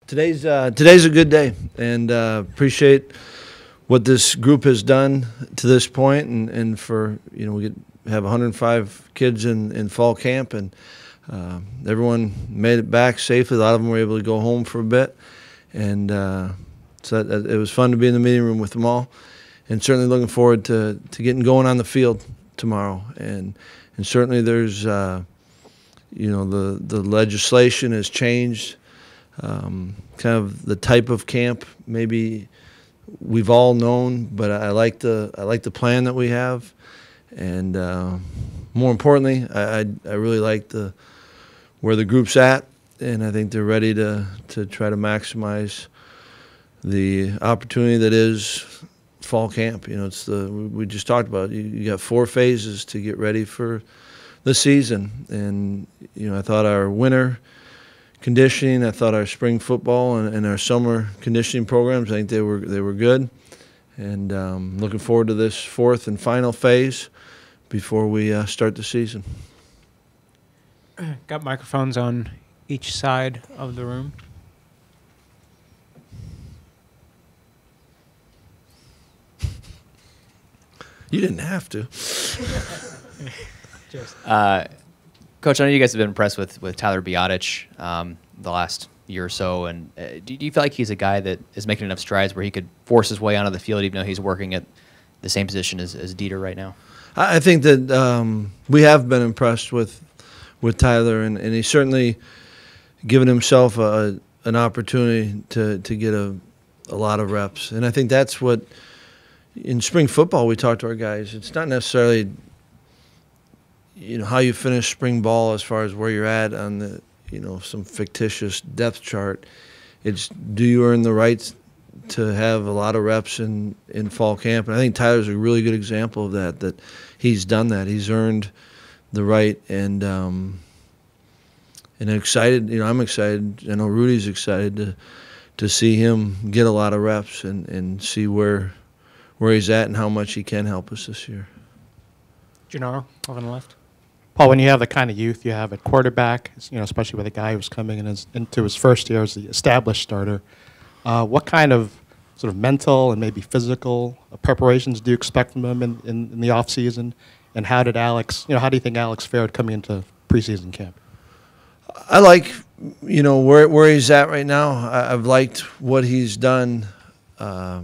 Today's a good day, and appreciate what this group has done to this point, and for we have 105 kids in fall camp, and everyone made it back safely. A lot of them were able to go home for a bit, and so it was fun to be in the meeting room with them all, and certainly looking forward to getting going on the field tomorrow. And certainly there's the legislation has changed. Kind of the type of camp maybe we've all known, but I like the plan that we have, and more importantly, I really like where the group's at, and I think they're ready to try to maximize the opportunity that is fall camp. We just talked about it. You got 4 phases to get ready for the season, and I thought our winter conditioning, I thought our spring football and our summer conditioning programs, I think they were good, and looking forward to this 4th and final phase before we start the season. Got microphones on each side of the room. You didn't have to. Coach, I know you guys have been impressed with Tyler Biotic the last year or so, and do you feel like he's a guy that is making enough strides where he could force his way onto the field, even though he's working at the same position as Dieter right now? I think that we have been impressed with Tyler, and he's certainly given himself an opportunity to get a lot of reps. And I think that's what, in spring football, we talk to our guys. It's not necessarily how you finish spring ball as far as where you're at on the some fictitious depth chart. It's, do you earn the right to have a lot of reps in fall camp? And I think Tyler's a really good example of that he's done that. He's earned the right, and I'm excited. I'm excited. I know Rudy's excited to see him get a lot of reps and see where he's at and how much he can help us this year. Gennaro, over on the left. Paul, when you have the kind of youth you have at quarterback, especially with a guy who's coming into his first year as the established starter, what kind of sort of mental and maybe physical preparations do you expect from him in the off season? And how did Alex? How do you think Alex fared coming into preseason camp? I like where he's at right now. I've liked what he's done. I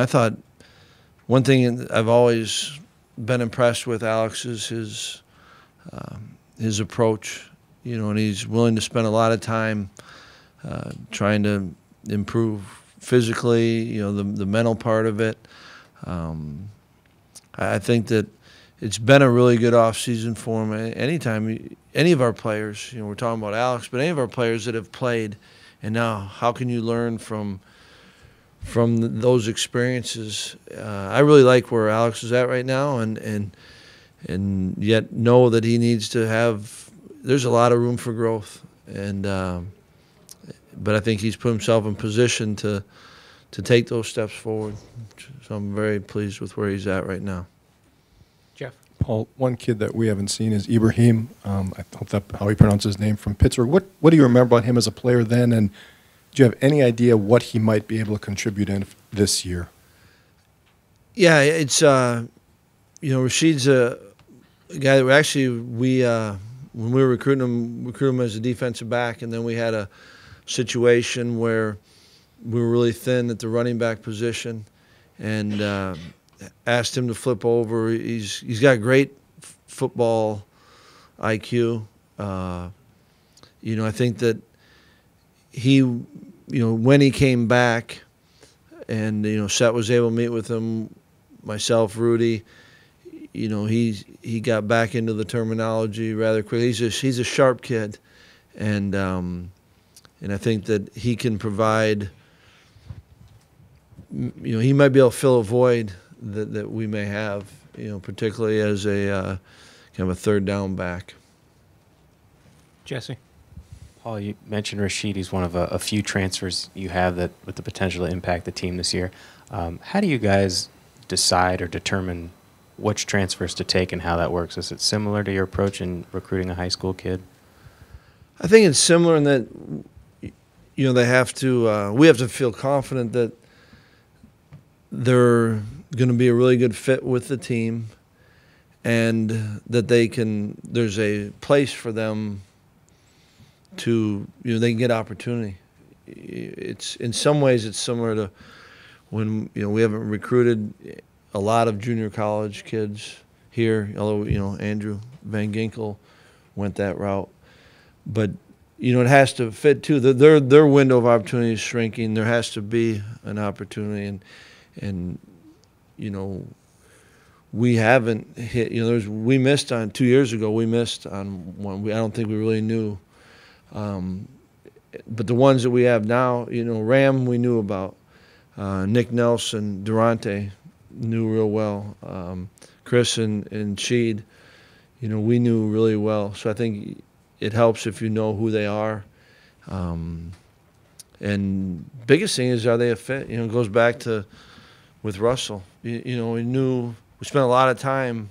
thought one thing I've always been impressed with Alex is his approach, and he's willing to spend a lot of time trying to improve physically, the mental part of it. I think that it's been a really good off season for him. Anytime any of our players, we're talking about Alex, but any of our players that have played, and now how can you learn from those experiences? I really like where Alex is at right now, and yet know that he needs to have. There's a lot of room for growth, but I think he's put himself in position to take those steps forward. So I'm very pleased with where he's at right now. Jeff. Paul, one kid that we haven't seen is Ibrahim. I hope that's how he pronounces his name, from Pittsburgh. What do you remember about him as a player then, and do you have any idea what he might be able to contribute in this year? Yeah, it's Rashid's a guy that when we were recruiting him as a defensive back, and then we had a situation where we were really thin at the running back position, and asked him to flip over. He's got great football IQ. I think that he, when he came back, and Seth was able to meet with him, myself, Rudy, he got back into the terminology rather quickly. He's a sharp kid, and I think that he can provide. He might be able to fill a void that we may have, particularly as a kind of a third down back. Jesse. Paul, you mentioned Rashid. He's one of a few transfers you have that with the potential to impact the team this year. How do you guys decide or determine which transfers to take and how that works? Is it similar to your approach in recruiting a high school kid? I think it's similar in that, they have to. We have to feel confident that they're going to be a really good fit with the team, and that there's a place for them to, they can get opportunity. It's in some ways it's similar to when we haven't recruited a lot of junior college kids here, although Andrew Van Ginkel went that route, but it has to fit too. Their window of opportunity is shrinking. There has to be an opportunity, and we haven't hit. We missed on 2 years ago. We missed on one. I don't think we really knew. But the ones that we have now, Ram we knew about. Nick Nelson, Durante knew real well. Chryst and Sheed, we knew really well. So I think it helps if you know who they are. And biggest thing is, are they a fit? It goes back to with Russell. We spent a lot of time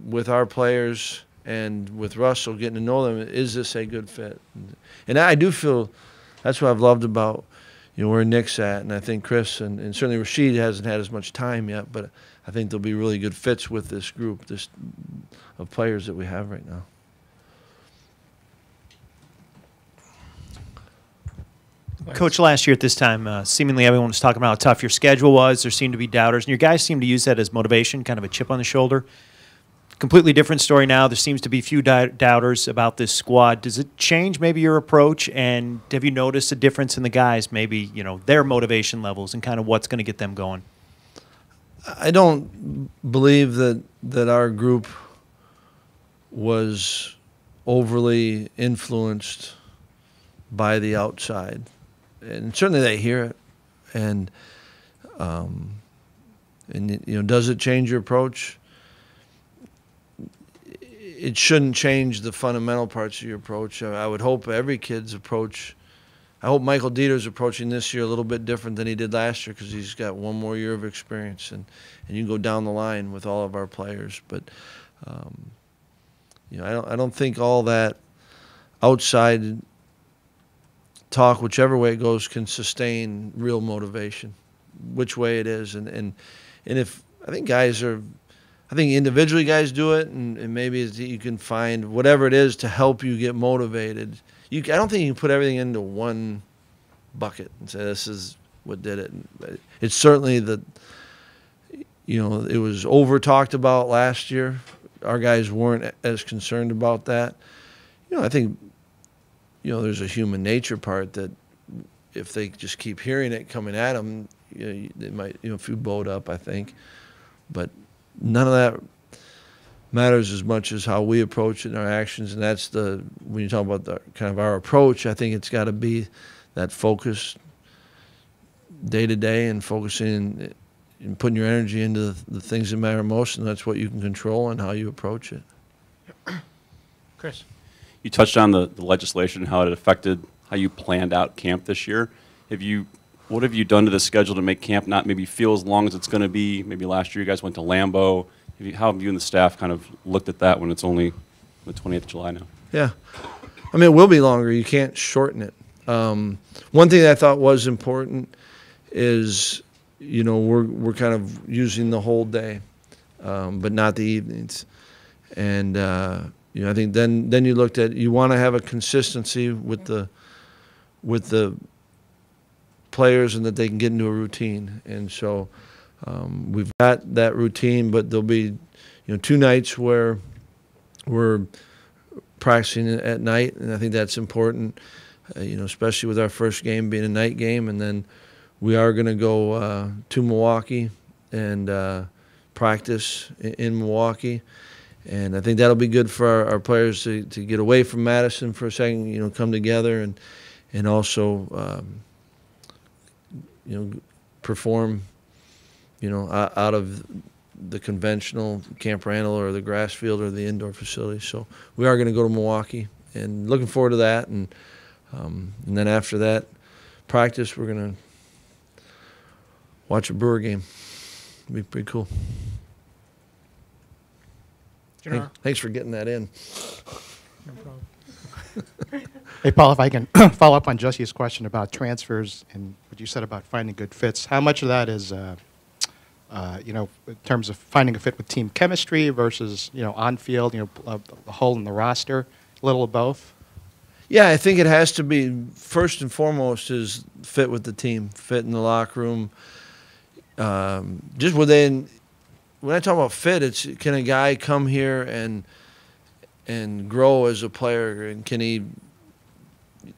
with our players and with Russell, getting to know them. Is this a good fit? And I do feel that's what I've loved about where Nick's at, and I think Chryst and certainly Rasheed hasn't had as much time yet, but I think they'll be really good fits with this group of players that we have right now. Coach, last year at this time, seemingly everyone was talking about how tough your schedule was. There seemed to be doubters, and your guys seemed to use that as motivation, kind of a chip on the shoulder. Completely different story now. There seems to be few doubters about this squad. Does it change maybe your approach, and have you noticed a difference in the guys, maybe their motivation levels and kind of what's going to get them going? I don't believe that our group was overly influenced by the outside, and certainly they hear it, and does it change your approach? It shouldn't change the fundamental parts of your approach. I would hope every kid's approach. I hope Michael Dieter's approaching this year a little bit different than he did last year, because he's got one more year of experience, and you can go down the line with all of our players. But I don't think all that outside talk, whichever way it goes, can sustain real motivation, which way it is. And if I think individually guys do it, and maybe you can find whatever it is to help you get motivated. I don't think you can put everything into one bucket and say this is what did it. It's certainly it was over talked about last year. Our guys weren't as concerned about that. I think there's a human nature part that if they just keep hearing it coming at them, they might feel bowed up, I think. But none of that matters as much as how we approach it and our actions, and that's when you talk about our approach, I think it's got to be that focus day to day, and focusing and putting your energy into the things that matter most, and that's what you can control and how you approach it. Chris. You touched on the legislation, how it affected how you planned out camp this year. What have you done to the schedule to make camp not maybe feel as long as it's going to be? Maybe last year you guys went to Lambeau. How have you and the staff kind of looked at that when it's only the 28th of July now? Yeah. It will be longer. You can't shorten it. One thing that I thought was important is, we're kind of using the whole day, but not the evenings. And, I think then you looked at, you want to have a consistency with the players, and that they can get into a routine. And so we've got that routine, but there'll be 2 nights where we're practicing at night, and I think that's important, especially with our first game being a night game. And then we are going to go to Milwaukee and practice in Milwaukee. And I think that'll be good for our players to get away from Madison for a second, come together and also perform, out of the conventional Camp Randall or the grass field or the indoor facility. So we are going to go to Milwaukee, and looking forward to that. And then after that practice, we're going to watch a Brewer game. It'll be pretty cool. Thanks for getting that in. No problem. Hey, Paul, if I can follow up on Jesse's question about transfers and what you said about finding good fits, how much of that is, in terms of finding a fit with team chemistry versus, on field, the hole in the roster, a little of both? Yeah, I think it has to be, first and foremost, is fit with the team, fit in the locker room. Just within, when I talk about fit, it's can a guy come here and grow as a player, and can he,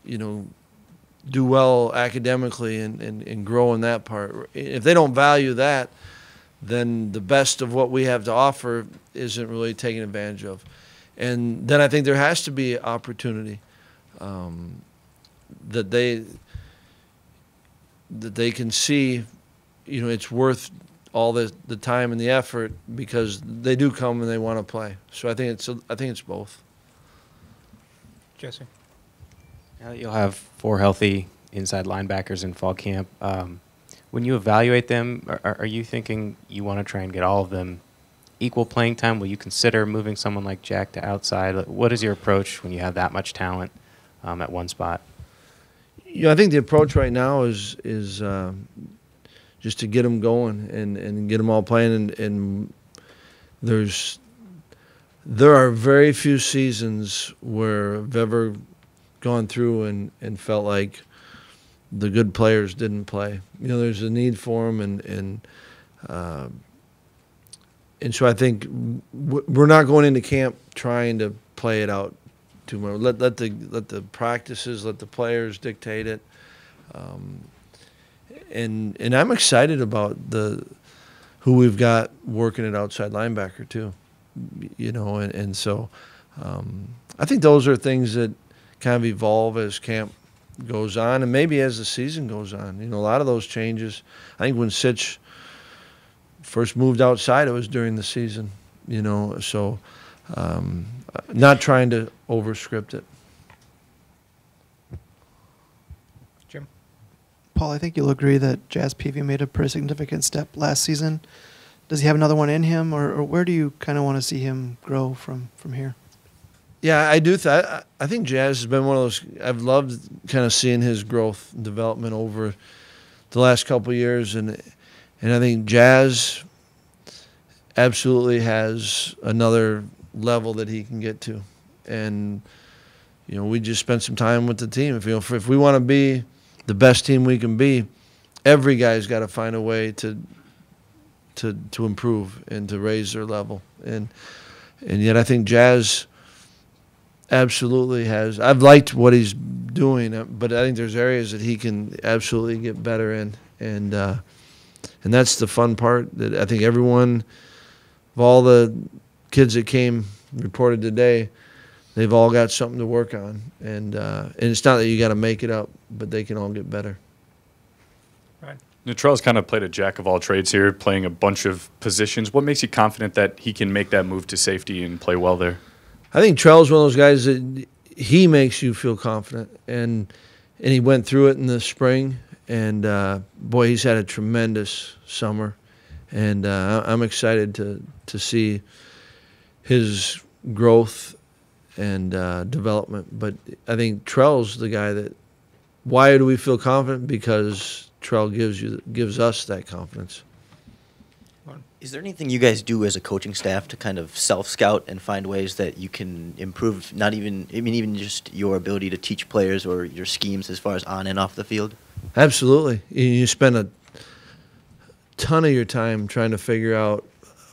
do well academically and grow in that part. If they don't value that, then the best of what we have to offer isn't really taken advantage of. And then I think there has to be opportunity. That they can see, it's worth all the time and the effort, because they do come and they want to play. So I think it's both. Jesse. Now that you'll have 4 healthy inside linebackers in fall camp, when you evaluate them, are you thinking you want to try and get all of them equal playing time? Will you consider moving someone like Jack to outside? What is your approach when you have that much talent at one spot? I think the approach right now is just to get them going and get them all playing. And there are very few seasons where I've ever gone through and felt like the good players didn't play. There's a need for them, and so I think we're not going into camp trying to play it out too much. Let the practices, let the players dictate it. And I'm excited about who we've got working at outside linebacker too. And so I think those are things that kind of evolve as camp goes on, and maybe as the season goes on. A lot of those changes. I think when Sitch first moved outside, it was during the season. So not trying to overscript it. Jim. Paul, I think you'll agree that Jazz Peavy made a pretty significant step last season. Does he have another one in him, or where do you kind of want to see him grow from here? Yeah, I do. I think Jazz has been one of those. I've loved kind of seeing his growth and development over the last couple of years, and I think Jazz absolutely has another level that he can get to. And we just spent some time with the team. If we want to be the best team we can be, every guy's got to find a way to improve and to raise their level. And yet I think Jazz absolutely has. I've liked what he's doing, but I think there's areas that he can absolutely get better in, and that's the fun part. That I think everyone, of all the kids that came reported today, they've all got something to work on, and it's not that you got to make it up, but they can all get better. Right. Trell's kind of played a jack of all trades here, playing a bunch of positions. What makes you confident that he can make that move to safety and play well there? I think Trell's one of those guys that he makes you feel confident, and he went through it in the spring, and boy, he's had a tremendous summer, and I'm excited to see his growth and development. But I think Trell's the guy that. Why do we feel confident? Because Trell gives us that confidence. Is there anything you guys do as a coaching staff to kind of self-scout and find ways that you can improve, even just your ability to teach players or your schemes as far as on and off the field? Absolutely. You spend a ton of your time trying to figure out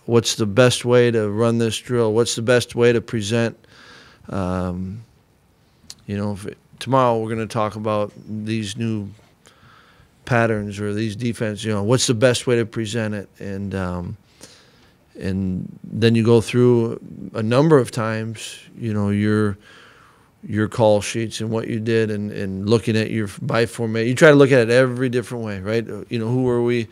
what's the best way to run this drill, what's the best way to present. Tomorrow we're going to talk about these new patterns or these defense, what's the best way to present it, and then you go through a number of times, your call sheets and what you did, and looking at your by formation. You try to look at it every different way, right? Who are we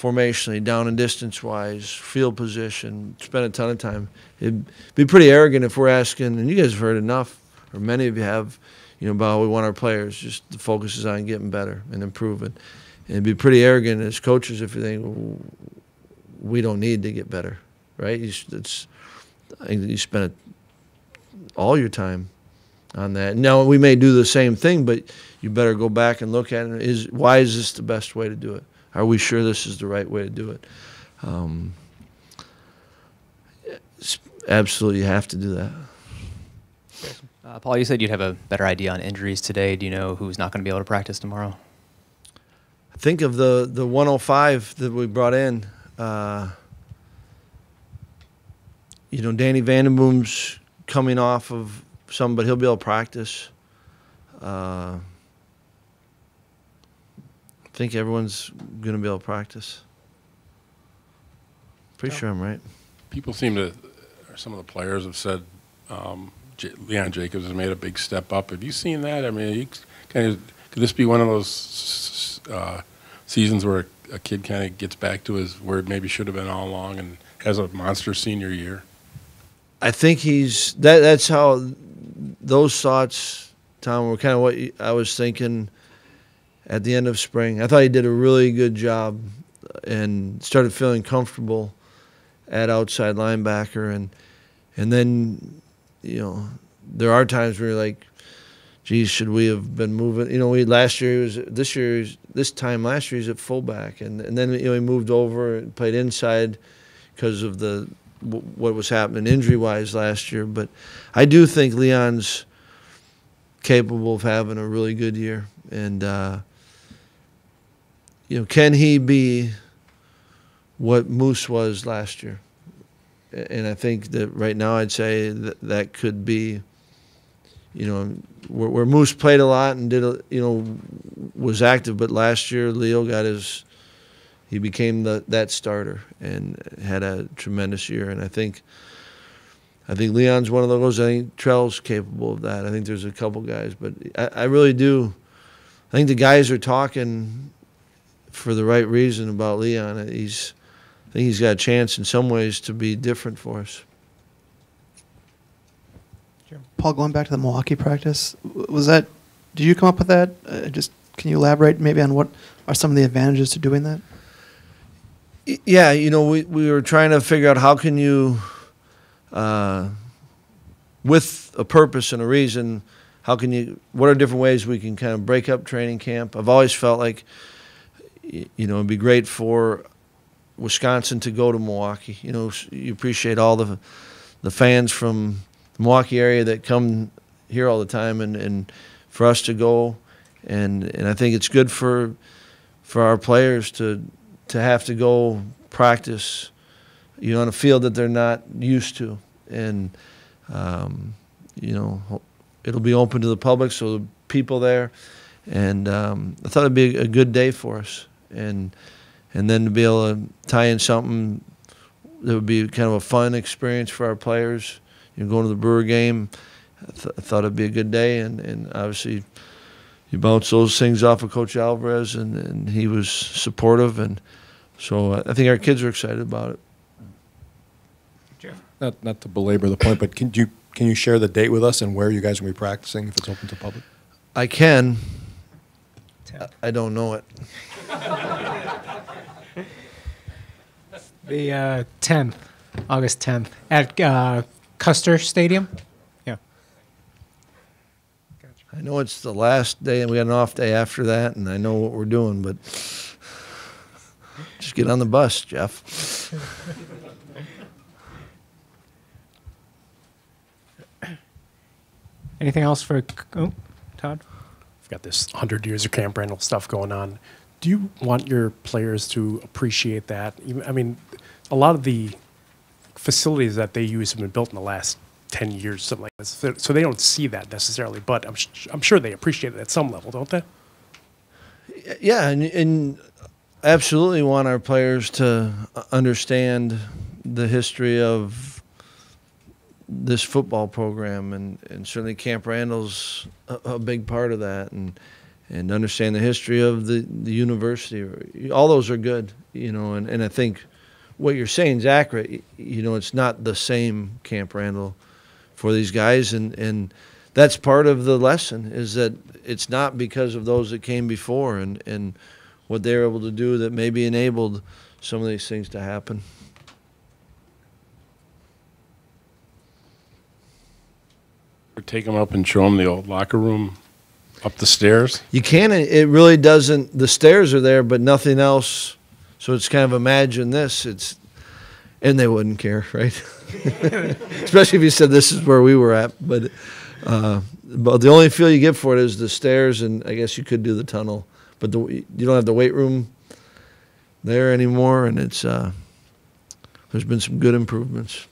formationally, down and distance wise, field position. Spend a ton of time. It'd be pretty arrogant if we're asking, and you guys have heard enough, or many of you have, about how we want our players. Just the focus is on getting better and improving. And it'd be pretty arrogant as coaches if you think, well, we don't need to get better, right? I think you spend all your time on that. Now we may do the same thing, but you better go back and look at it. Why is this the best way to do it? Are we sure this is the right way to do it? Absolutely, you have to do that. Paul, you said you'd have a better idea on injuries today. Do you know who's not going to be able to practice tomorrow? Think of the 105 that we brought in. Danny Vandenboom's coming off of some, but he'll be able to practice. I think everyone's going to be able to practice. Pretty sure I'm right. People seem to, or some of the players have said, Leon Jacobs has made a big step up. Have you seen that? I mean, could this be one of those seasons where a kid kind of gets back to where it maybe should have been all along and has a monster senior year? I think that's how those thoughts, Tom, were kind of what I was thinking at the end of spring. I thought he did a really good job and started feeling comfortable at outside linebacker. And then, there are times where you're like, geez, should we have been moving? This time last year, he was at fullback. And then, he moved over and played inside because of what was happening injury-wise last year. But I do think Leon's capable of having a really good year. And, can he be what Moose was last year? And I think that right now I'd say that could be, where Moose played a lot and was active, but last year Leo he became that starter and had a tremendous year. And I think Leon's one of those. I think Trell's capable of that. I think there's a couple guys, but I really do. I think the guys are talking for the right reason about Leon. I think he's got a chance in some ways to be different for us. Paul, going back to the Milwaukee practice, did you come up with that? Can you elaborate maybe on what are some of the advantages to doing that? Yeah, we were trying to figure out how can you, with a purpose and a reason, what are different ways we can kind of break up training camp? I've always felt like, it'd be great for Wisconsin to go to Milwaukee. You appreciate all the fans from the Milwaukee area that come here all the time, and for us to go, and I think it's good for our players to have to go practice, on a field that they're not used to, and it'll be open to the public, so the people there, and I thought it'd be a good day for us, and then to be able to tie in something that would be kind of a fun experience for our players, going to the Brewer game, I thought it'd be a good day, and obviously you bounce those things off of Coach Alvarez, and he was supportive, and so I think our kids are excited about it. Jeff? Not to belabor the point, but can you share the date with us and where you guys will be practicing if it's open to public? I can. I don't know it. The 10th, August 10th, at Custer Stadium. Yeah. Gotcha. I know it's the last day, and we got an off day after that, and I know what we're doing, but just get on the bus, Jeff. Anything else for Todd? I've got this 100 years of Camp Randall stuff going on. Do you want your players to appreciate that? I mean, a lot of the facilities that they use have been built in the last 10 years, something like this. So they don't see that necessarily, but I'm sure they appreciate it at some level, don't they? Yeah, and absolutely want our players to understand the history of this football program, and certainly Camp Randall's a big part of that, and understand the history of the university. All those are good, and I think what you're saying is accurate. It's not the same Camp Randall for these guys, and that's part of the lesson, is that it's not because of those that came before and what they're able to do that maybe enabled some of these things to happen. or take them up and show them the old locker room up the stairs? You can. It really doesn't. The stairs are there, but nothing else. So it's kind of imagine this. And they wouldn't care, right? Especially if you said this is where we were at. But the only feel you get for it is the stairs, and I guess you could do the tunnel. But you don't have the weight room there anymore, and it's there's been some good improvements.